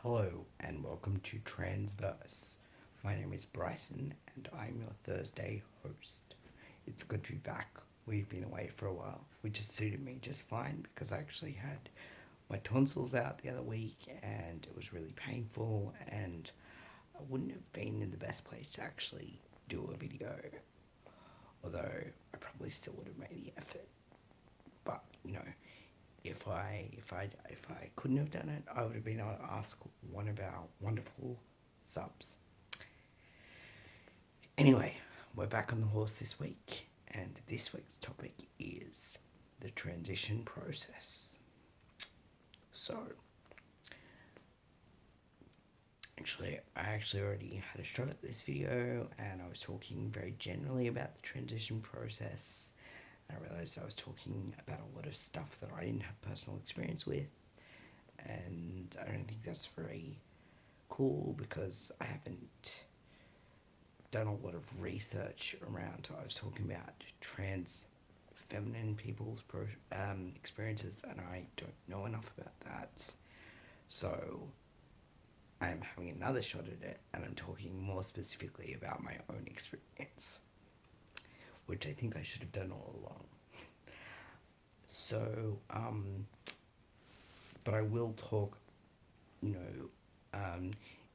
Hello and welcome to Transverse. My name is Bryson and I'm your Thursday host. It's good to be back. We've been away for a while, which has suited me just fine because I actually had my tonsils out the other week and it was really painful and I wouldn't have been in the best place to actually do a video, although I probably still would have made the effort. But if I couldn't have done it, I would have been able to ask one of our wonderful subs. Anyway, we're back on the horse this week, and this week's topic is the transition process. So, I already had a shot at this video, and I was talking very generally about the transition process. I realized I was talking about a lot of stuff that I didn't have personal experience with, and I don't think that's very cool because I haven't done a lot of research around. I was talking about trans feminine people's experiences, and I don't know enough about that. So I'm having another shot at it, and I'm talking more specifically about my own experience, which I think I should have done all along. So, but I will talk, in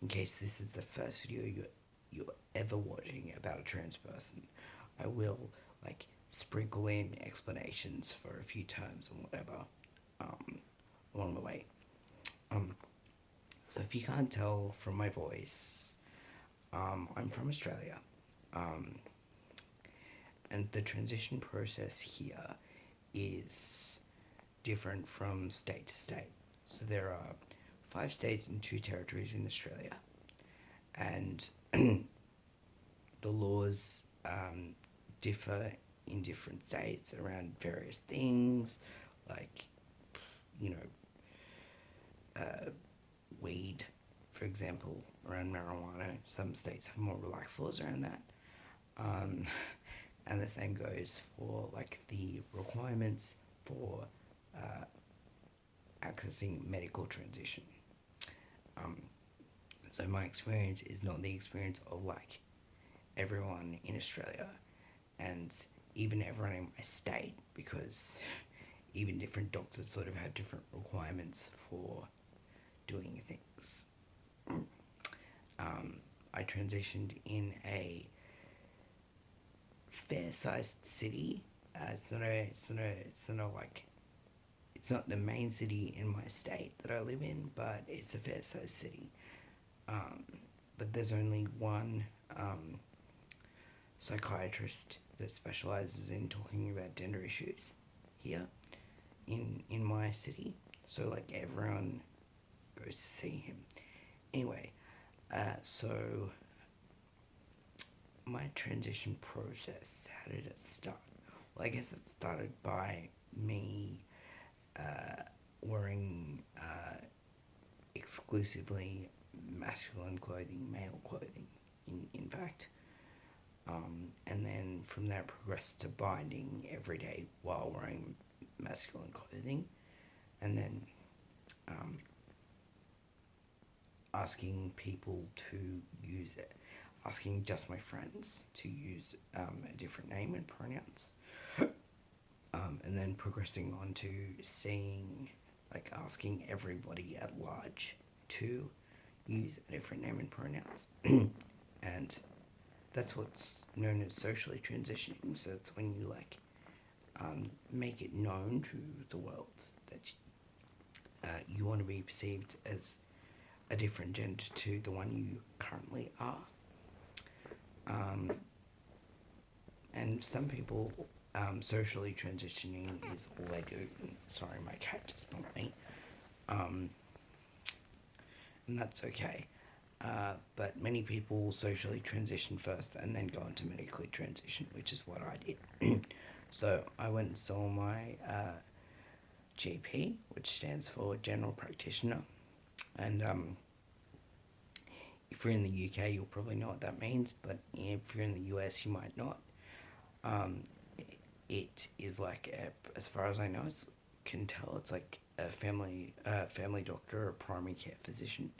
case this is the first video you're ever watching about a trans person, I will sprinkle in explanations for a few terms and whatever along the way. So if you can't tell from my voice, I'm from Australia, and the transition process here is different from state to state. So there are 5 states and 2 territories in Australia, and the laws differ in different states around various things, like, weed, for example, around marijuana. Some states have more relaxed laws around that. And the same goes for the requirements for accessing medical transition. So my experience is not the experience of everyone in Australia, and even everyone in my state, because even different doctors sort of have different requirements for doing things. I transitioned in a fair-sized city. It's not the main city in my state that I live in, but it's a fair-sized city. But there's only one psychiatrist that specializes in talking about gender issues here in my city. So everyone goes to see him. Anyway, so my transition process, how did it start? Well, I guess it started by me wearing exclusively masculine clothing, male clothing, in fact. And then from there progressed to binding every day while wearing masculine clothing. And then asking people to use it, asking just my friends to use a different name and pronouns. And then progressing on to asking everybody at large to use a different name and pronouns. And that's what's known as socially transitioning. So it's when you make it known to the world that you want to be perceived as a different gender to the one you currently are. And some people, socially transitioning is all they do. Sorry, my cat just bumped me. And that's okay. But many people socially transition first and then go on to medically transition, which is what I did. So I went and saw my GP, which stands for General Practitioner. And if you're in the UK, you'll probably know what that means, but if you're in the US, you might not. It is as far as I know, can tell, it's like a family doctor or primary care physician.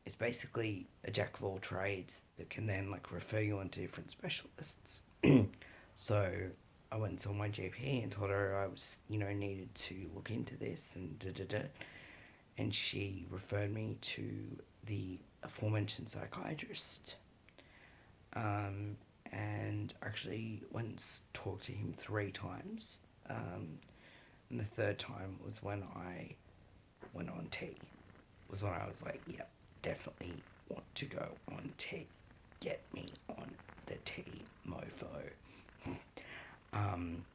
it's basically a jack of all trades that can then like refer you on to different specialists. So I went and saw my GP and told her I was, needed to look into this and da da da. And she referred me to the aforementioned psychiatrist. And actually went and talked to him 3 times. And the third time was when I went on T. Was when I was like, yep, definitely want to go on T. Get me on the T, mofo. um,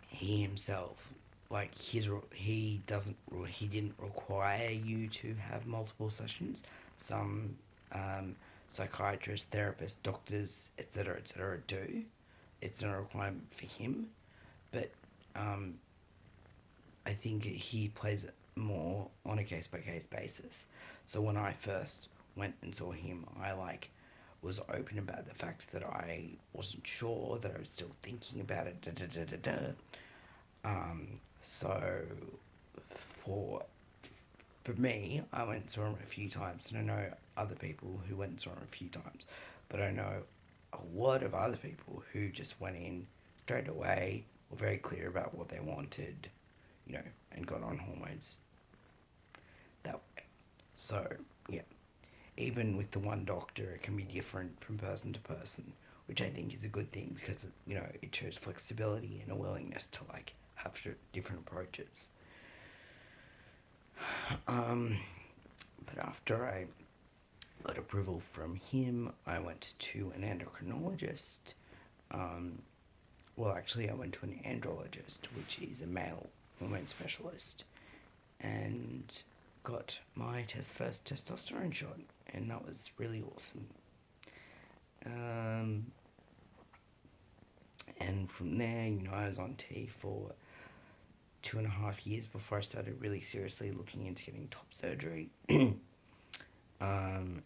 he himself, like he didn't require you to have multiple sessions. Some psychiatrists, therapists, doctors, etc., do. It's not a requirement for him, but I think he plays it more on a case by case basis. So when I first went and saw him, I was open about the fact that I wasn't sure, that I was still thinking about it. Da da da da da. So for for me, I went and saw him a few times, and I know other people who went and saw him a few times, but I know a lot of other people who just went in straight away, were very clear about what they wanted, and got on hormones that way. So, yeah, even with the one doctor, it can be different from person to person, which I think is a good thing because, it shows flexibility and a willingness to, have different approaches. But after I got approval from him, I went to an endocrinologist. Well, actually, I went to an andrologist, which is a male hormone specialist, and got my first testosterone shot, and that was really awesome. And from there, I was on T for 2.5 years before I started really seriously looking into getting top surgery.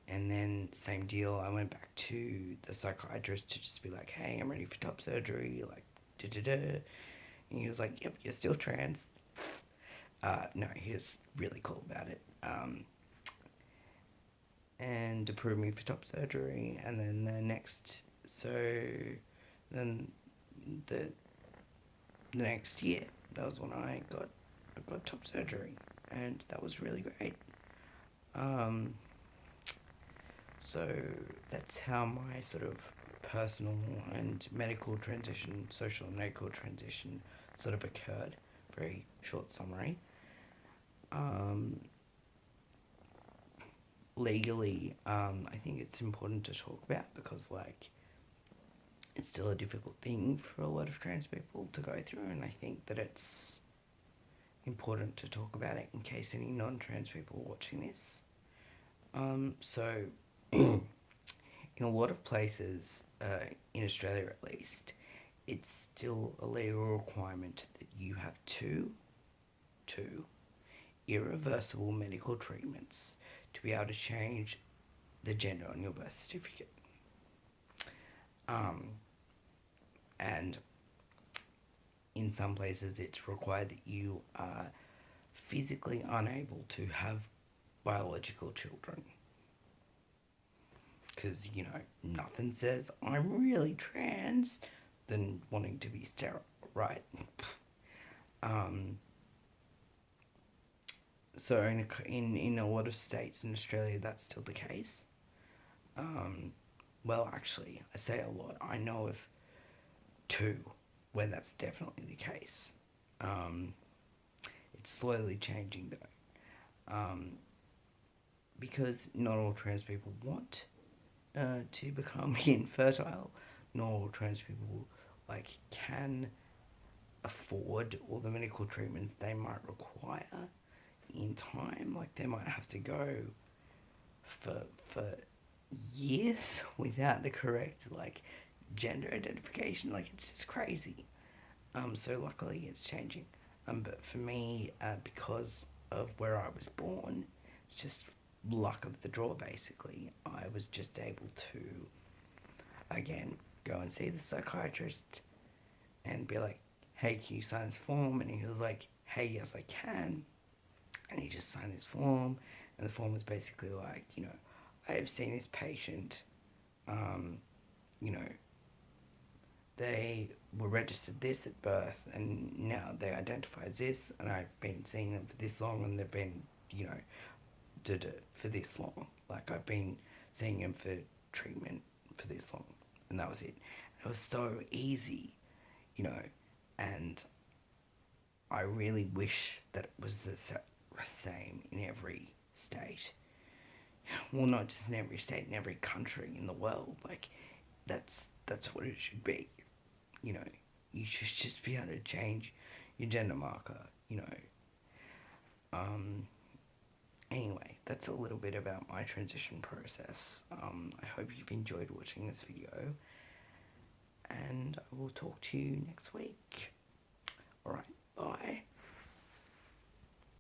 And then same deal, I went back to the psychiatrist to just be like, hey, I'm ready for top surgery, like, da-da-da. And he was like, yep, you're still trans. No, he was really cool about it. And approved me for top surgery, and then then the next year, that was when I got top surgery, and that was really great. So that's how my sort of personal and medical transition, social and medical transition, sort of occurred. Very short summary. Legally, I think it's important to talk about because, it's still a difficult thing for a lot of trans people to go through, and I think that it's important to talk about it in case any non-trans people are watching this. So, in a lot of places, in Australia at least, it's still a legal requirement that you have two irreversible medical treatments to be able to change the gender on your birth certificate. And in some places, it's required that you are physically unable to have biological children. Because, nothing says I'm really trans than wanting to be sterile, right? So in a lot of states in Australia, that's still the case. Well, actually, I say a lot. I know of 2 where that's definitely the case. It's slowly changing though, because not all trans people want to become infertile. Not all trans people can afford all the medical treatments they might require in time. They might have to go for years without the correct gender identification. It's just crazy. So luckily it's changing. But for me, because of where I was born, it's just luck of the draw. Basically, I was just able to again go and see the psychiatrist and be like, "Hey, can you sign this form?" And he was like, "Hey, yes, I can." And he just signed this form, and the form was basically like, I have seen this patient, um, you know, they were registered this at birth, and now they identify as this, and I've been seeing them for this long, and they've been, you know, did it for this long. Like, I've been seeing them for treatment for this long, and that was it. It was so easy, you know, and I really wish that it was the same in every state. Well, not just in every state, in every country in the world. Like, that's what it should be. You know, you should just be able to change your gender marker. You know. Anyway, that's a little bit about my transition process. I hope you've enjoyed watching this video, and I will talk to you next week.